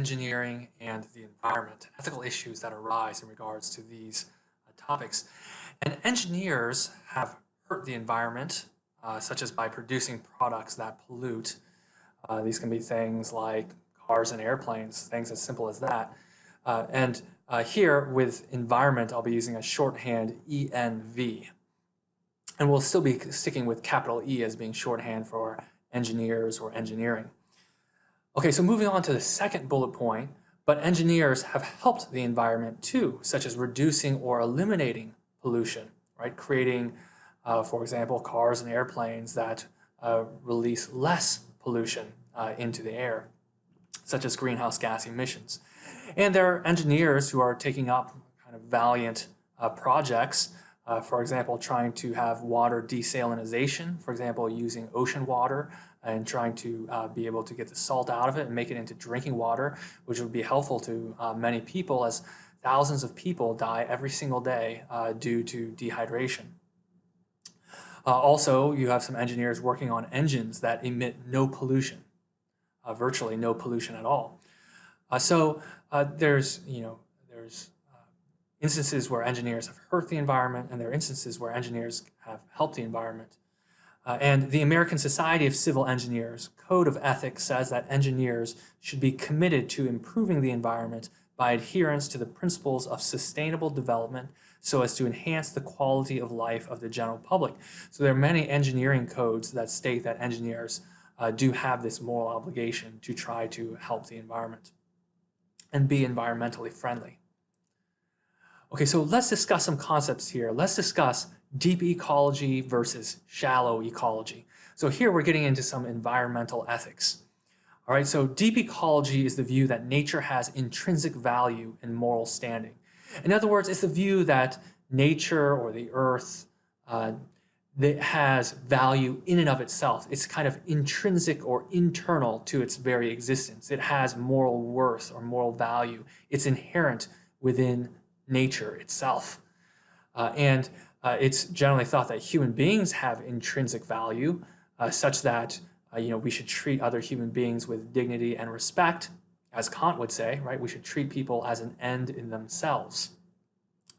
engineering and the environment, ethical issues that arise in regards to these topics. And engineers have hurt the environment, such as by producing products that pollute. These can be things like cars and airplanes, things as simple as that. And here with environment, I'll be using a shorthand ENV. And we'll still be sticking with capital E as being shorthand for engineers or engineering. Okay, so moving on to the second bullet point, but engineers have helped the environment too, such as reducing or eliminating pollution, right? Creating, for example, cars and airplanes that release less pollution into the air, such as greenhouse gas emissions. And there are engineers who are taking up kind of valiant projects, for example, trying to have water desalinization, for example, using ocean water and trying to be able to get the salt out of it and make it into drinking water, which would be helpful to many people, as thousands of people die every single day due to dehydration. Also, you have some engineers working on engines that emit no pollution, virtually no pollution at all. There's instances where engineers have hurt the environment, and there are instances where engineers have helped the environment. And the American Society of Civil Engineers Code of Ethics says that engineers should be committed to improving the environment by adherence to the principles of sustainable development so as to enhance the quality of life of the general public. So there are many engineering codes that state that engineers do have this moral obligation to try to help the environment and be environmentally friendly. Okay, so let's discuss some concepts here. Let's discuss deep ecology versus shallow ecology. So here we're getting into some environmental ethics. All right, so deep ecology is the view that nature has intrinsic value and moral standing. In other words, it's the view that nature or the earth that has value in and of itself. It's kind of intrinsic or internal to its very existence. It has moral worth or moral value. It's inherent within nature itself. It's generally thought that human beings have intrinsic value, such that we should treat other human beings with dignity and respect, as Kant would say, right? We should treat people as an end in themselves,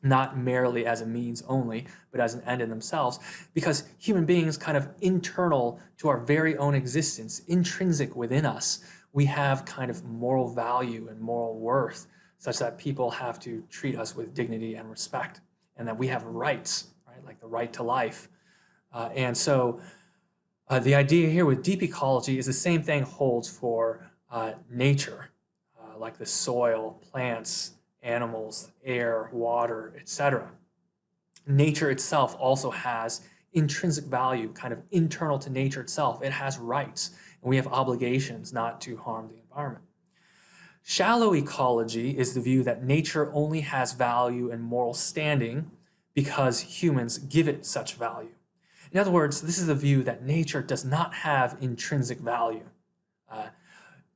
not merely as a means only, but as an end in themselves, because human beings kind of internal to our very own existence, intrinsic within us, we have kind of moral value and moral worth, such that people have to treat us with dignity and respect, and that we have rights, right? Like the right to life. The idea here with deep ecology is the same thing holds for nature, like the soil, plants, animals, air, water, etc. Nature itself also has intrinsic value, kind of internal to nature itself. It has rights, and we have obligations not to harm the environment. Shallow ecology is the view that nature only has value and moral standing because humans give it such value. In other words, this is the view that nature does not have intrinsic value.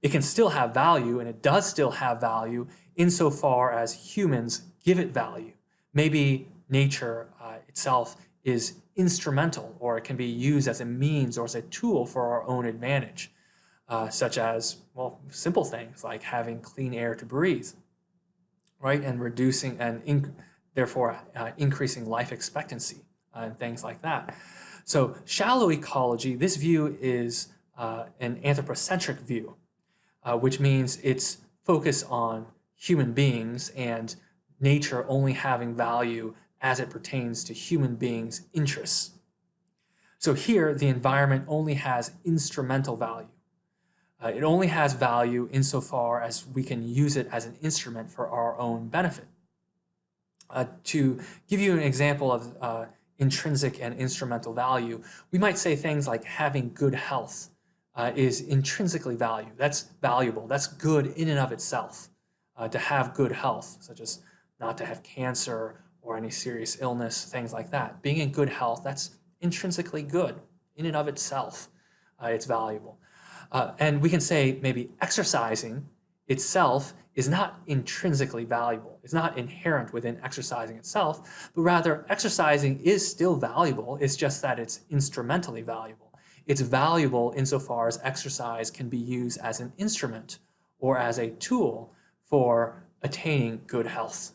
It can still have value, and it does still have value insofar as humans give it value. Maybe nature itself is instrumental, or it can be used as a means or as a tool for our own advantage, such as, well, simple things like having clean air to breathe, right? And reducing and therefore increasing life expectancy and things like that. So shallow ecology, this view is an anthropocentric view, which means it's focused on human beings and nature only having value as it pertains to human beings' interests. So here, the environment only has instrumental value. It only has value insofar as we can use it as an instrument for our own benefit. To give you an example of intrinsic and instrumental value, we might say things like having good health is intrinsically valued. That's valuable. That's good in and of itself. To have good health, such as not to have cancer or any serious illness, things like that. Being in good health, that's intrinsically good in and of itself. It's valuable. And we can say maybe exercising itself is not intrinsically valuable. It's not inherent within exercising itself, but rather exercising is still valuable. It's just that it's instrumentally valuable. It's valuable insofar as exercise can be used as an instrument or as a tool for attaining good health,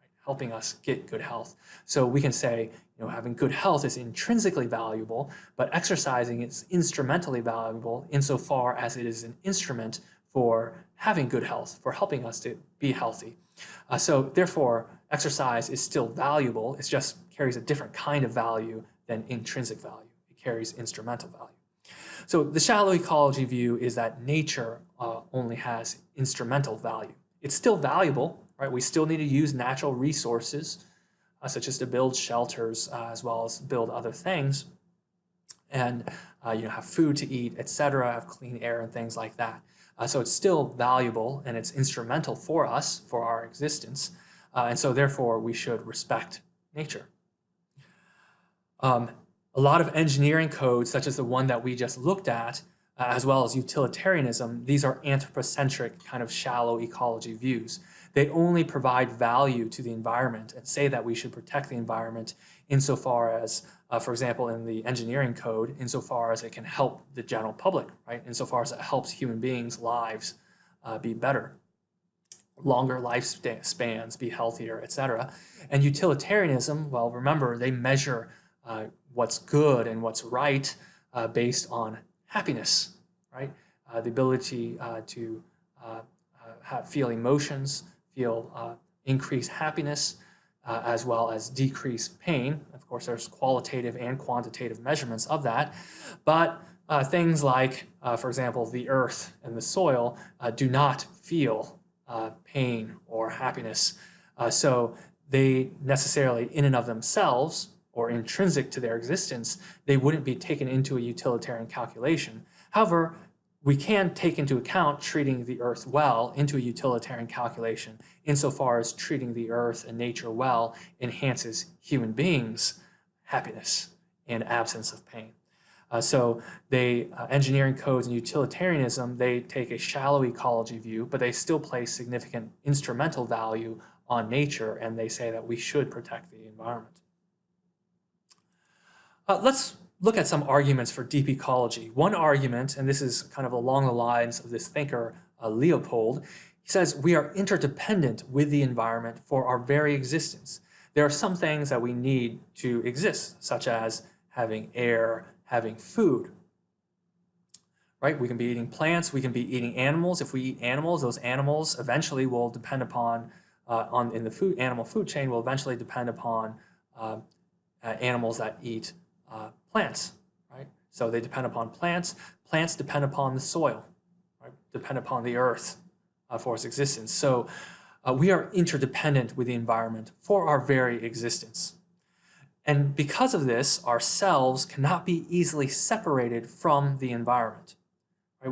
right? Helping us get good health. So we can say, having good health is intrinsically valuable, but exercising is instrumentally valuable insofar as it is an instrument for having good health, for helping us to be healthy. So therefore, exercise is still valuable. It just carries a different kind of value than intrinsic value. It carries instrumental value. So the shallow ecology view is that nature only has instrumental value. It's still valuable, right? We still need to use natural resources, such as to build shelters, as well as build other things, and have food to eat, etc., have clean air and things like that. So it's still valuable and it's instrumental for us, for our existence, and so therefore we should respect nature. A lot of engineering codes, such as the one that we just looked at, as well as utilitarianism, these are anthropocentric kind of shallow ecology views. They only provide value to the environment and say that we should protect the environment insofar as, for example, in the engineering code, insofar as it can help the general public, right? Insofar as it helps human beings' lives be better, longer lifespans, be healthier, etc. And utilitarianism, well, remember, they measure what's good and what's right based on happiness, right? The ability to feel emotions, feel increased happiness, as well as decrease pain. Of course, there's qualitative and quantitative measurements of that. But things like, for example, the earth and the soil do not feel pain or happiness. So they necessarily, in and of themselves, or intrinsic to their existence, they wouldn't be taken into a utilitarian calculation. However, we can take into account treating the earth well into a utilitarian calculation insofar as treating the earth and nature well enhances human beings' happiness and absence of pain. So engineering codes and utilitarianism, they take a shallow ecology view, but they still place significant instrumental value on nature, and they say that we should protect the environment. Let's look at some arguments for deep ecology. One argument, and this is kind of along the lines of this thinker, Leopold, he says we are interdependent with the environment for our very existence. There are some things that we need to exist, such as having air, having food, right? We can be eating plants, we can be eating animals. If we eat animals, those animals eventually will depend upon, in the animal food chain, will eventually depend upon animals that eat plants, right? So they depend upon plants. Plants depend upon the soil, right? Depend upon the earth for its existence. So we are interdependent with the environment for our very existence. And because of this, ourselves cannot be easily separated from the environment, right?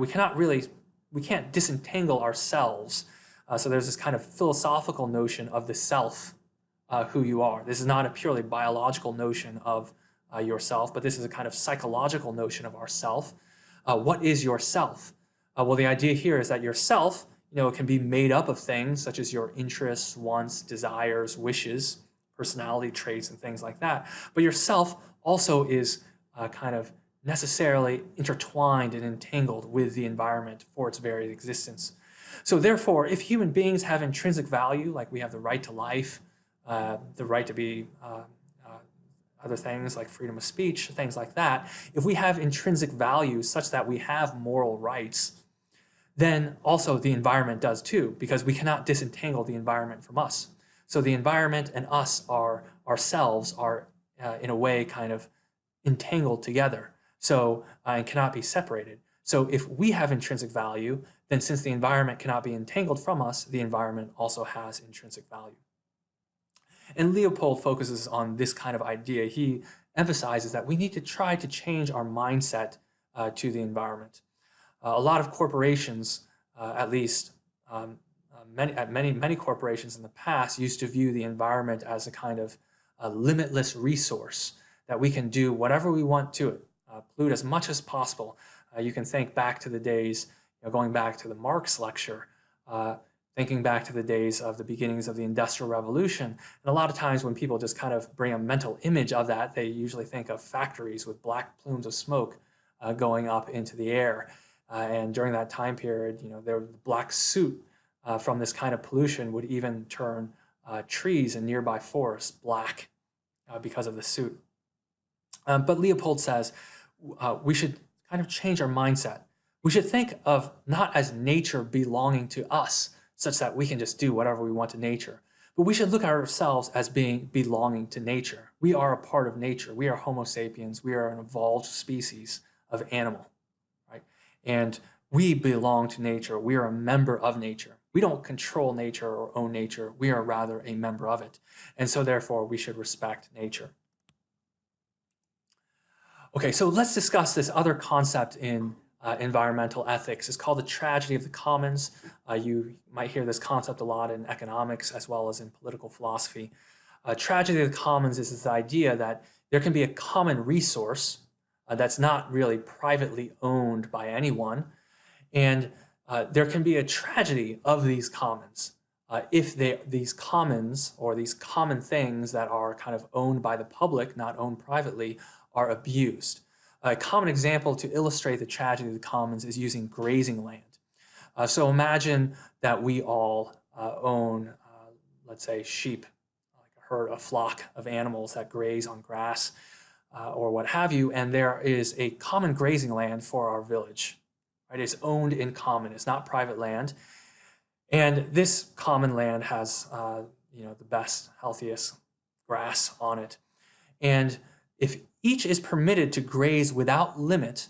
We can't disentangle ourselves. So there's this kind of philosophical notion of the self, who you are. This is not a purely biological notion of yourself, but this is a kind of psychological notion of ourself. What is yourself? Well, the idea here is that yourself, can be made up of things such as your interests, wants, desires, wishes, personality traits, and things like that. But yourself also is kind of necessarily intertwined and entangled with the environment for its very existence. So therefore, if human beings have intrinsic value, like we have the right to life, the right to be other things like freedom of speech, things like that, if we have intrinsic value such that we have moral rights, then also the environment does too, because we cannot disentangle the environment from us. So the environment and us ourselves are in a way kind of entangled together, so and cannot be separated. So if we have intrinsic value, then since the environment cannot be entangled from us, the environment also has intrinsic value. And Leopold focuses on this kind of idea. He emphasizes that we need to try to change our mindset to the environment. A lot of corporations, at least many corporations in the past, used to view the environment as a kind of a limitless resource that we can do whatever we want to it, pollute as much as possible. You can think back to the days, going back to the Marx lecture, thinking back to the days of the beginnings of the Industrial Revolution. And a lot of times when people just kind of bring a mental image of that, they usually think of factories with black plumes of smoke going up into the air. And during that time period, the black soot from this kind of pollution would even turn trees in nearby forests black because of the soot. But Leopold says we should kind of change our mindset. We should think of not as nature belonging to us, such that we can just do whatever we want to nature, but we should look at ourselves as being belonging to nature. We are a part of nature. We are Homo sapiens. We are an evolved species of animal, right? And we belong to nature. We are a member of nature. We don't control nature or own nature. We are rather a member of it. And so therefore, we should respect nature. Okay, so let's discuss this other concept in environmental ethics. It's called the tragedy of the commons. You might hear this concept a lot in economics as well as in political philosophy. Tragedy of the commons is this idea that there can be a common resource that's not really privately owned by anyone, and there can be a tragedy of these commons if these commons or these common things that are kind of owned by the public, not owned privately, are abused. A common example to illustrate the tragedy of the commons is using grazing land. So imagine that we all own, let's say, sheep, like a herd, a flock of animals that graze on grass or what have you, and there is a common grazing land for our village. Right? It's owned in common. It's not private land. And this common land has the best, healthiest grass on it. And if each is permitted to graze without limit,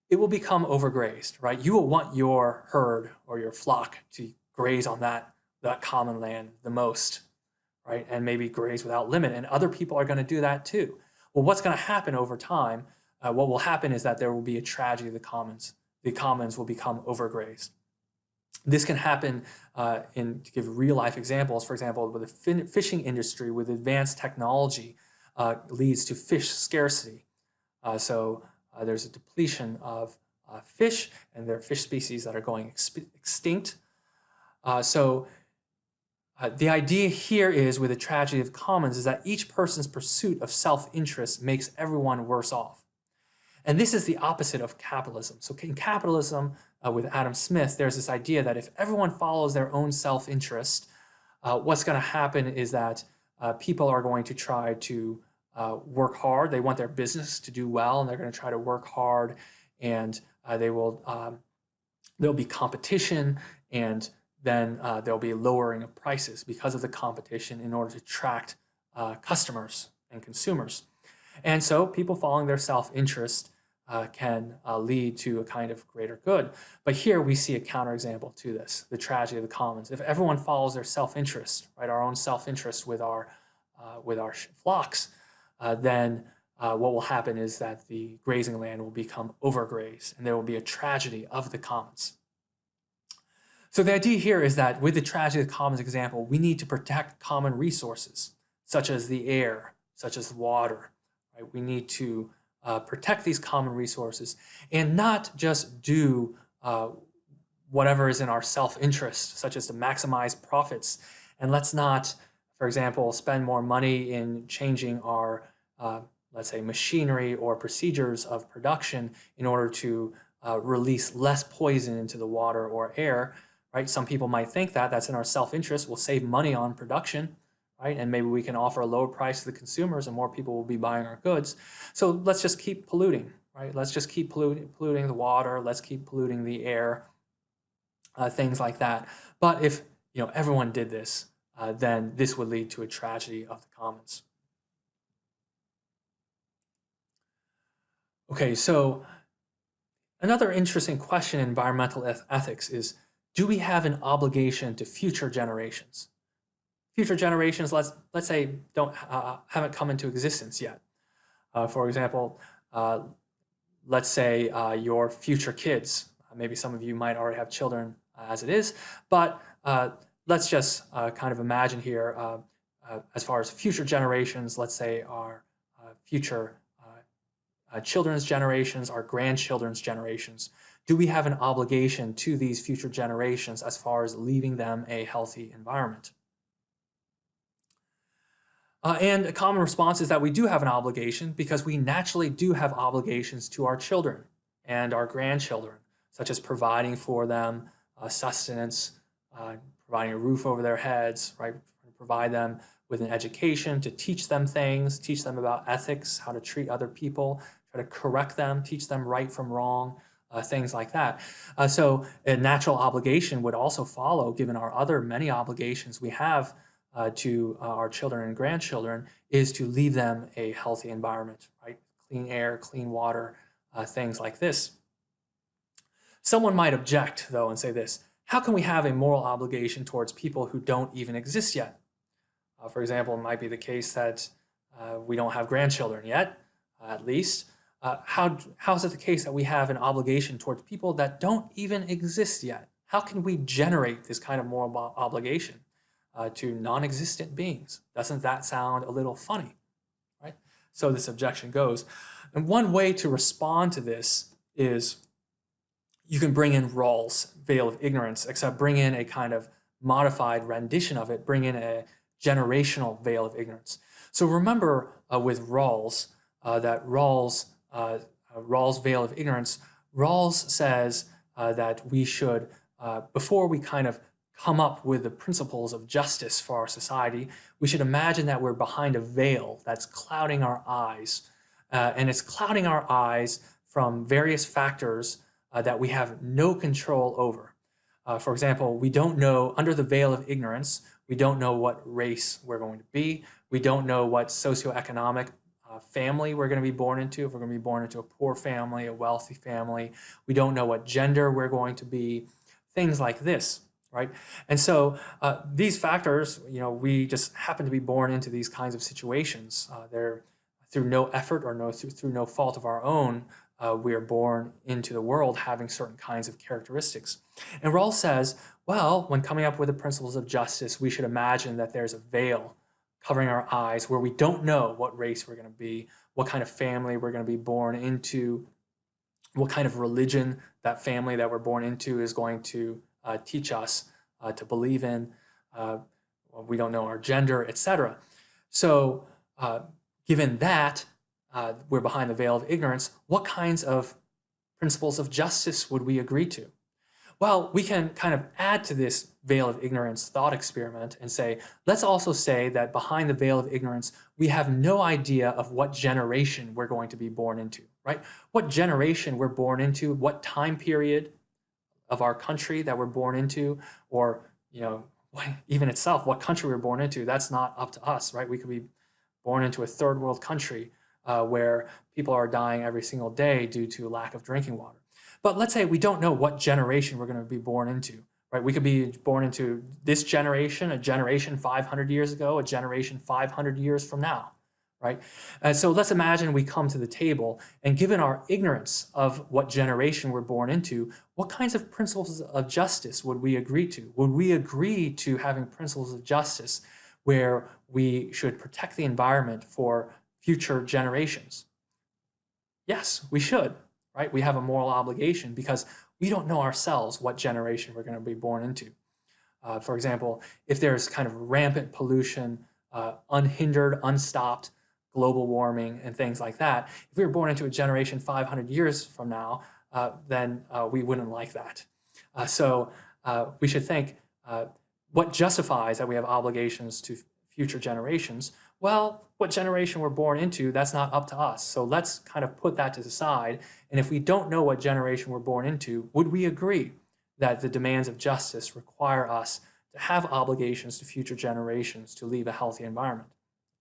it will become overgrazed, right? You will want your herd or your flock to graze on that common land the most, right? And maybe graze without limit. And other people are going to do that too. Well, what's going to happen over time? What will happen is that there will be a tragedy of the commons. The commons will become overgrazed. This can happen to give real life examples. For example, with the fishing industry, with advanced technology, leads to fish scarcity. So there's a depletion of fish, and there are fish species that are going extinct. So the idea here is, with the tragedy of commons, is that each person's pursuit of self-interest makes everyone worse off. And this is the opposite of capitalism. So in capitalism, with Adam Smith, there's this idea that if everyone follows their own self-interest, what's going to happen is that people are going to try to work hard. They want their business to do well, and they're going to try to work hard, and there'll be competition, and then there'll be lowering of prices because of the competition in order to attract customers and consumers. And so people following their self-interest can lead to a kind of greater good. But here we see a counterexample to this, the tragedy of the commons. If everyone follows their self-interest, right, our own self-interest with our flocks, then what will happen is that the grazing land will become overgrazed, and there will be a tragedy of the commons. So the idea here is that with the tragedy of the commons example, we need to protect common resources, such as the air, such as water. Right? We need to protect these common resources and not just do whatever is in our self-interest, such as to maximize profits. And let's not, for example, spend more money in changing our, let's say, machinery or procedures of production in order to release less poison into the water or air. Right? Some people might think that that's in our self-interest. We'll save money on production, right? And maybe we can offer a lower price to the consumers, and more people will be buying our goods. So let's just keep polluting, right? Let's just keep polluting the water. Let's keep polluting the air, things like that. But if everyone did this, then this would lead to a tragedy of the commons. Okay, so another interesting question in environmental ethics is, do we have an obligation to future generations? Future generations, let's say, haven't come into existence yet. For example, let's say your future kids. Maybe some of you might already have children as it is, but let's just kind of imagine here, as far as future generations, let's say our future children's generations, our grandchildren's generations. Do we have an obligation to these future generations as far as leaving them a healthy environment? And a common response is that we do have an obligation, because we naturally do have obligations to our children and our grandchildren. such as providing for them sustenance, providing a roof over their heads, right? Provide them with an education to teach them things, teach them about ethics, how to treat other people, try to correct them, teach them right from wrong, things like that. So a natural obligation would also follow, given our other many obligations we have to our children and grandchildren, is to leave them a healthy environment, right? Clean air, clean water, things like this. Someone might object, though, and say this: how can we have a moral obligation towards people who don't even exist yet? For example, it might be the case that we don't have grandchildren yet, at least. How is it the case that we have an obligation towards people that don't even exist yet? How can we generate this kind of moral obligation to non-existent beings? Doesn't that sound a little funny, right? So this objection goes. And one way to respond to this is you can bring in Rawls' veil of ignorance, except bring in a kind of modified rendition of it, bring in a generational veil of ignorance. So remember with Rawls, that Rawls' veil of ignorance, Rawls says that we should, before we kind of come up with the principles of justice for our society, we should imagine that we're behind a veil that's clouding our eyes. And it's clouding our eyes from various factors that we have no control over. For example, we don't know, under the veil of ignorance, we don't know what race we're going to be. We don't know what socioeconomic family we're going to be born into, if we're going to be born into a poor family, a wealthy family. We don't know what gender we're going to be, things like this, right? And so these factors, we just happen to be born into these kinds of situations. They're through no effort or through no fault of our own. We are born into the world having certain kinds of characteristics. And Rawls says, well, when coming up with the principles of justice, we should imagine that there's a veil covering our eyes where we don't know what race we're going to be, what kind of family we're going to be born into, what kind of religion that family that we're born into is going to teach us to believe in. We don't know our gender, etc. So given that, we're behind the veil of ignorance, what kinds of principles of justice would we agree to? Well, we can kind of add to this veil of ignorance thought experiment and say, let's also say that behind the veil of ignorance, we have no idea of what generation we're going to be born into, right? What generation we're born into, what time period of our country that we're born into, or, even itself, what country we're born into, that's not up to us, right? We could be born into a third world country where people are dying every single day due to lack of drinking water. But let's say we don't know what generation we're going to be born into, right? We could be born into this generation, a generation 500 years ago, a generation 500 years from now, right? So let's imagine we come to the table, and given our ignorance of what generation we're born into, what kinds of principles of justice would we agree to? Would we agree to having principles of justice where we should protect the environment for future generations? Yes, we should, right? We have a moral obligation because we don't know ourselves what generation we're going to be born into. For example, if there's kind of rampant pollution, unhindered, unstopped global warming and things like that, if we were born into a generation 500 years from now, then we wouldn't like that. So we should think, what justifies that we have obligations to future generations? Well, what generation we're born into, that's not up to us. So let's kind of put that to the side. And if we don't know what generation we're born into, would we agree that the demands of justice require us to have obligations to future generations to leave a healthy environment?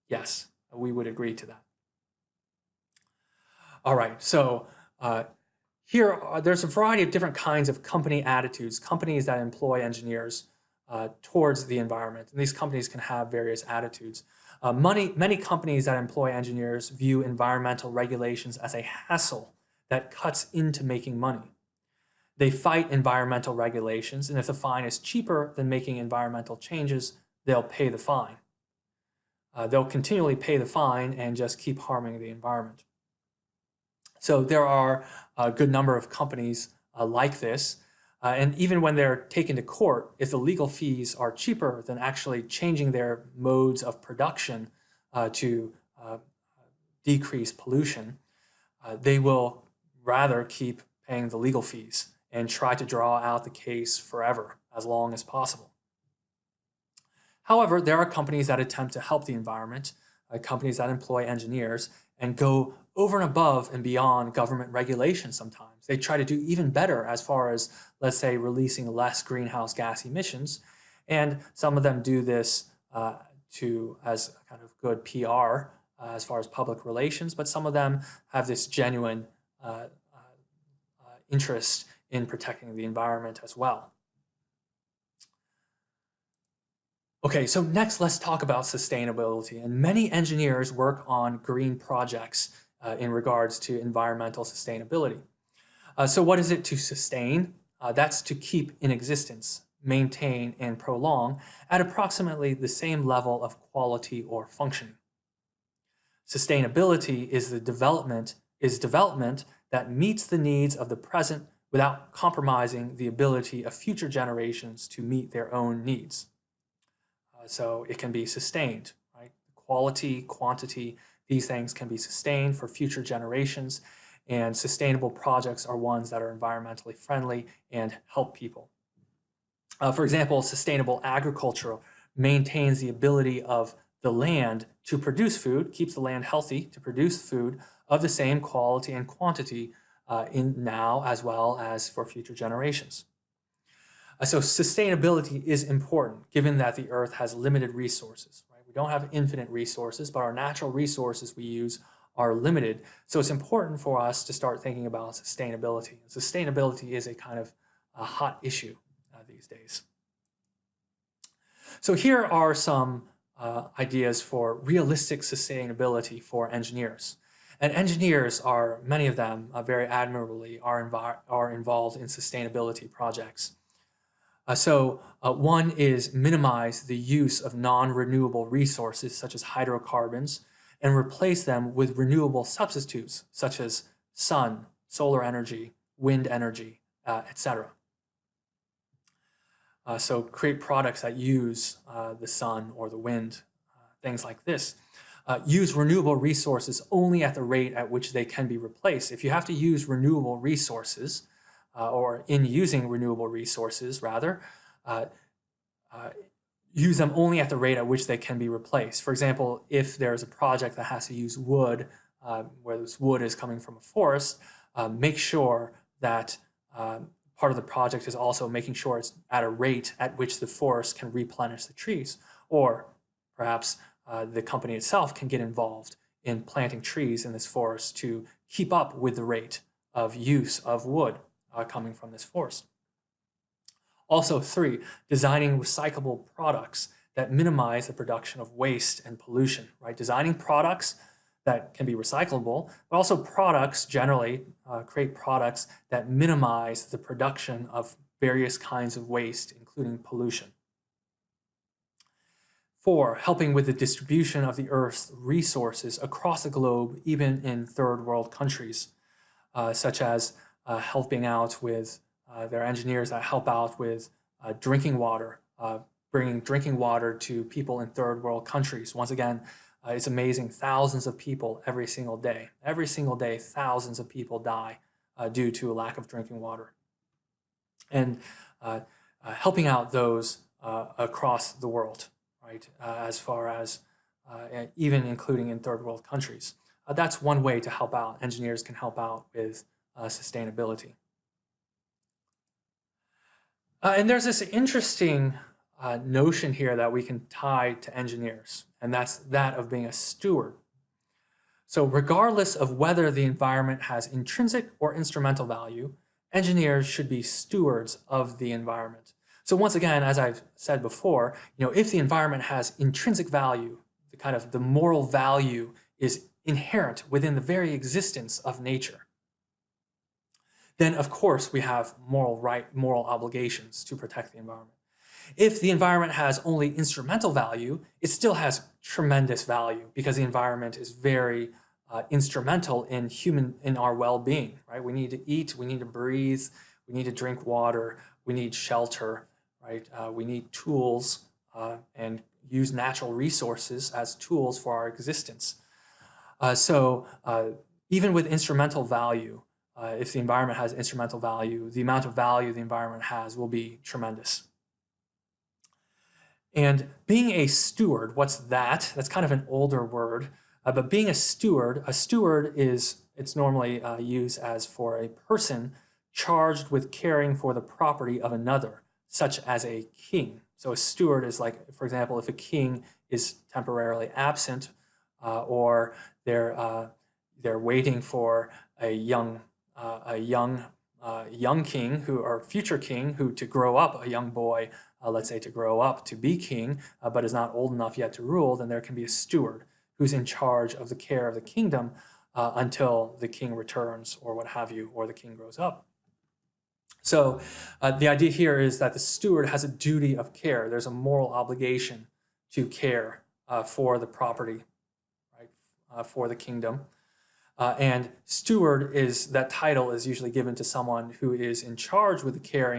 Yes, we would agree to that. All right, so there's a variety of different kinds of company attitudes, companies that employ engineers towards the environment. And these companies can have various attitudes. Many companies that employ engineers view environmental regulations as a hassle that cuts into making money. They fight environmental regulations, and if the fine is cheaper than making environmental changes, they'll pay the fine. They'll continually pay the fine and just keep harming the environment. So there are a good number of companies like this. And even when they're taken to court, if the legal fees are cheaper than actually changing their modes of production to decrease pollution, they will rather keep paying the legal fees and try to draw out the case forever, as long as possible. However, there are companies that attempt to help the environment, companies that employ engineers, and go over and above and beyond government regulations sometimes. They try to do even better as far as, let's say, releasing less greenhouse gas emissions. And some of them do this as kind of good PR as far as public relations, but some of them have this genuine interest in protecting the environment as well. Okay, so next let's talk about sustainability. And many engineers work on green projects in regards to environmental sustainability. So what is it to sustain? That's to keep in existence, maintain, and prolong at approximately the same level of quality or functioning. Sustainability is development that meets the needs of the present without compromising the ability of future generations to meet their own needs. So it can be sustained, right? Quality, quantity, these things can be sustained for future generations, and sustainable projects are ones that are environmentally friendly and help people. For example, sustainable agriculture maintains the ability of the land to produce food, keeps the land healthy to produce food of the same quality and quantity in now as well as for future generations. So sustainability is important given that the Earth has limited resources, right? We don't have infinite resources, but our natural resources we use are limited. So it's important for us to start thinking about sustainability. Sustainability is a kind of a hot issue these days. So here are some ideas for realistic sustainability for engineers. And engineers are, many of them very admirably, are involved in sustainability projects. One is minimize the use of non-renewable resources such as hydrocarbons and replace them with renewable substitutes such as sun, solar energy, wind energy, etc. So create products that use the sun or the wind, things like this. Use renewable resources only at the rate at which they can be replaced. If you have to use renewable resources, or in using renewable resources rather, use them only at the rate at which they can be replaced. For example, if there's a project that has to use wood, where this wood is coming from a forest, make sure that part of the project is also making sure it's at a rate at which the forest can replenish the trees. Or perhaps the company itself can get involved in planting trees in this forest to keep up with the rate of use of wood coming from this forest. Also, 3, designing recyclable products that minimize the production of waste and pollution, right? Designing products that can be recyclable, but also products generally, create products that minimize the production of various kinds of waste, including pollution. 4, helping with the distribution of the Earth's resources across the globe, even in third world countries, such as helping out with there are engineers that help out with drinking water, bringing drinking water to people in third world countries. Once again, it's amazing, thousands of people every single day. Every single day, thousands of people die due to a lack of drinking water. And helping out those across the world, right? As far as even including in third world countries. That's one way to help out. Engineers can help out with sustainability. And there's this interesting notion here that we can tie to engineers, and that's that of being a steward. So regardless of whether the environment has intrinsic or instrumental value, engineers should be stewards of the environment. So once again, as I've said before, if the environment has intrinsic value, the moral value is inherent within the very existence of nature, then of course we have moral obligations to protect the environment. If the environment has only instrumental value, it still has tremendous value because the environment is very instrumental in our well-being, right? We need to eat, we need to breathe, we need to drink water, we need shelter, right? We need tools and use natural resources as tools for our existence. So even with instrumental value, if the environment has instrumental value, the amount of value the environment has will be tremendous. And being a steward, what's that? That's kind of an older word, but being a steward is, it's normally used as for a person charged with caring for the property of another, such as a king. So a steward is like, for example, if a king is temporarily absent, or they're waiting for a young king who, or future king who, to grow up, a young boy, let's say, to grow up to be king, but is not old enough yet to rule, then there can be a steward who's in charge of the care of the kingdom until the king returns, or what have you, or the king grows up. So the idea here is that the steward has a duty of care. There's a moral obligation to care for the property, right, for the kingdom. And steward is, that title is usually given to someone who is in charge with the care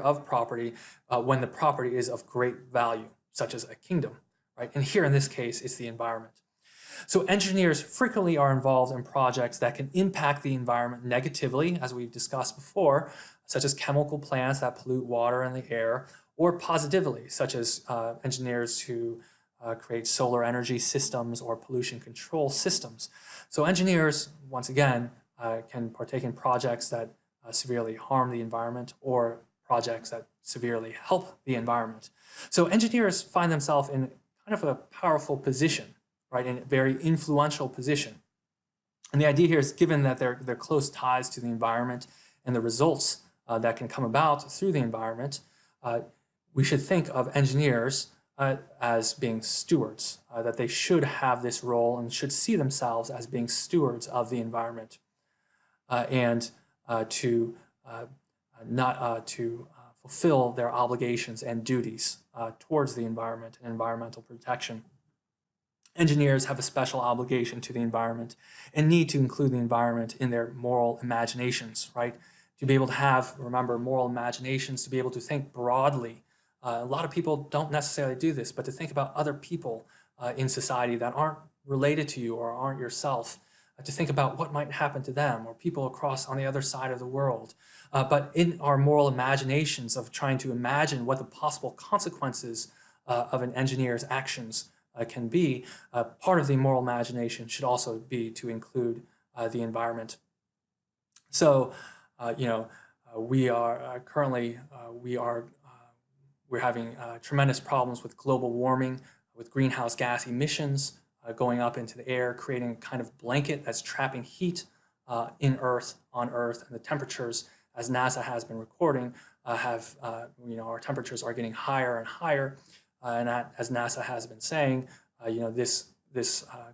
of property when the property is of great value, such as a kingdom, right? And here in this case, it's the environment. So engineers frequently are involved in projects that can impact the environment negatively, as we've discussed before, such as chemical plants that pollute water and the air, or positively, such as engineers who create solar energy systems or pollution control systems. So engineers, once again, can partake in projects that severely harm the environment, or projects that severely help the environment. So engineers find themselves in kind of a powerful position, right, in a very influential position. And the idea here is, given that they're close ties to the environment and the results that can come about through the environment, we should think of engineers as being stewards, that they should have this role and should see themselves as being stewards of the environment, and to fulfill their obligations and duties towards the environment and environmental protection. Engineers have a special obligation to the environment and need to include the environment in their moral imaginations, right? To be able to have, remember, moral imaginations, to be able to think broadly. A lot of people don't necessarily do this, but to think about other people in society that aren't related to you or aren't yourself, to think about what might happen to them or people across on the other side of the world. But in our moral imaginations of trying to imagine what the possible consequences of an engineer's actions can be, part of the moral imagination should also be to include the environment. So, we are currently, we're having tremendous problems with global warming, with greenhouse gas emissions going up into the air, creating a kind of blanket that's trapping heat on Earth, and the temperatures, as NASA has been recording, our temperatures are getting higher and higher. And as NASA has been saying, this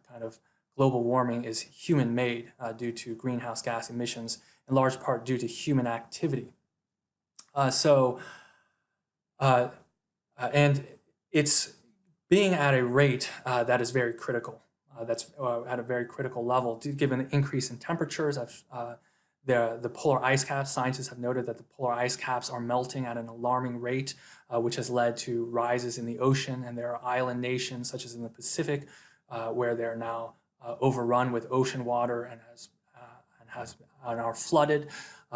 kind of global warming is human-made due to greenhouse gas emissions, in large part due to human activity. And it's being at a rate that is very critical. That's at a very critical level, given the increase in temperatures. The polar ice caps, scientists have noted that the polar ice caps are melting at an alarming rate, which has led to rises in the ocean, and there are island nations, such as in the Pacific, where they're now overrun with ocean water and are flooded.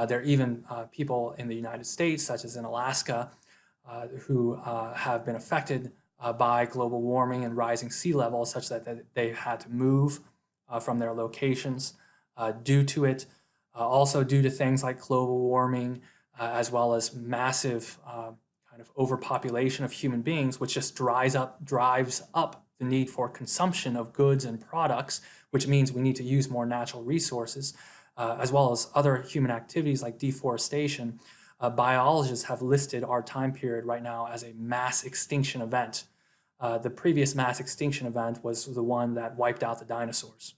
There are even people in the United States, such as in Alaska, who have been affected by global warming and rising sea levels, such that they've had to move from their locations due to it. Also due to things like global warming, as well as massive kind of overpopulation of human beings, which just drives up the need for consumption of goods and products, which means we need to use more natural resources, as well as other human activities like deforestation. Biologists have listed our time period right now as a mass extinction event. The previous mass extinction event was the one that wiped out the dinosaurs.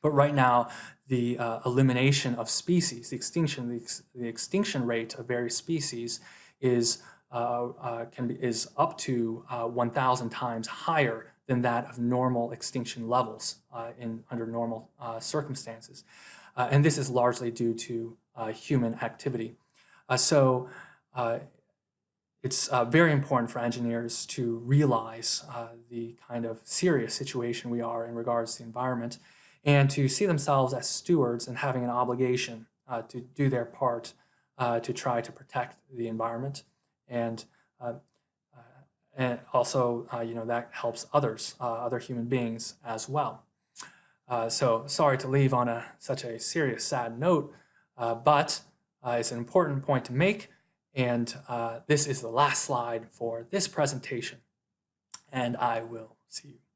But right now, the elimination of species, the extinction rate of various species is up to 1,000 times higher than that of normal extinction levels under normal circumstances, and this is largely due to human activity. So it's very important for engineers to realize the kind of serious situation we are in regards to the environment, and to see themselves as stewards and having an obligation to do their part to try to protect the environment. And uh, and also, that helps others, other human beings as well. So sorry to leave on such a serious, sad note, but it's an important point to make. And this is the last slide for this presentation. And I will see you